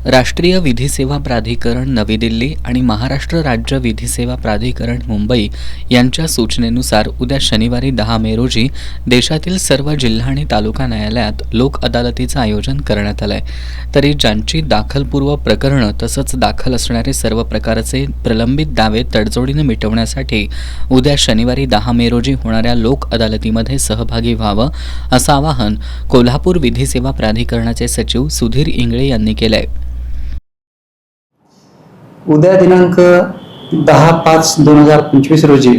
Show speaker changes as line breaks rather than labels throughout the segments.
राष्ट्रीय विधी सेवा प्राधिकरण नवी दिल्ली आणि महाराष्ट्र राज्य विधी सेवा प्राधिकरण मुंबई यांच्या सूचनेनुसार उद्या शनिवारी 10 मे रोजी देशातील सर्व जिल्हा आणि तालुका न्यायालयात लोक अदालतीचं आयोजन करण्यात आलं आहे। तरी ज्यांची दाखलपूर्व प्रकरणं तसंच दाखल असणारे सर्व प्रकारचे प्रलंबित दावे तडजोडीने मिटवण्यासाठी उद्या शनिवारी 10 मे रोजी होणाऱ्या लोक अदालतीमध्ये सहभागी व्हावं असं आवाहन कोल्हापूर विधी सेवा प्राधिकरणाचे सचिव सुधीर इंगळे यांनी केलं आहे।
उद्या दिनांक 10/5/2025 रोजी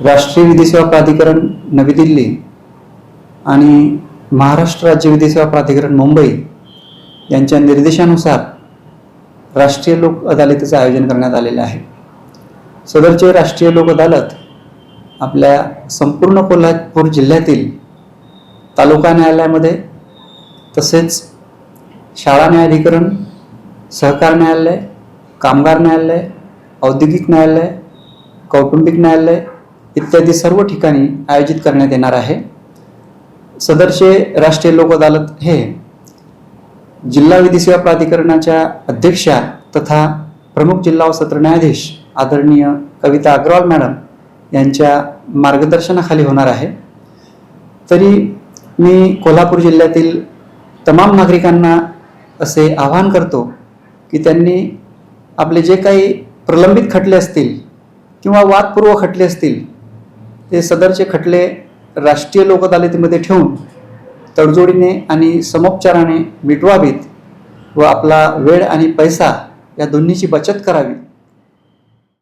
राष्ट्रीय विधी सेवा प्राधिकरण नवी दिल्ली आणि महाराष्ट्र राज्य विधी सेवा प्राधिकरण मुंबई यांच्या निर्देशानुसार राष्ट्रीय लोक अदालतीचं आयोजन करण्यात आलेले आहे। सदरचे राष्ट्रीय लोक अदालत आपल्या संपूर्ण कोल्हापूर जिल्ह्यातील तालुका न्यायालयामध्ये तसेच शाळा न्यायाधिकरण, सहकार न्यायालय, कामगार न्यायालय, औद्योगिक न्यायालय, कौटुंबिक न्यायालय इत्यादी सर्व ठिकाणी आयोजित करण्यात येणार आहे। सदरचे राष्ट्रीय लोक अदालत हे जिल्हा विधी सेवा प्राधिकरणाच्या अध्यक्षा तथा प्रमुख जिल्हा व सत्र न्यायाधीश आदरणीय कविता अग्रवाल मॅडम यांच्या मार्गदर्शनाखाली होणार आहे। तरी मी कोल्हापूर जिल्ह्यातील तमाम नागरिकांना असे आवाहन करतो की त्यांनी आपले जे काही प्रलंबित खटले असतील किंवा वादपूर्व खटले असतील ते सदरचे खटले राष्ट्रीय लोक अदालतीमध्ये ठेवून तडजोडीने आणि समोपचाराने मिटवावीत व आपला वेळ आणि पैसा या दोन्हीची बचत करावी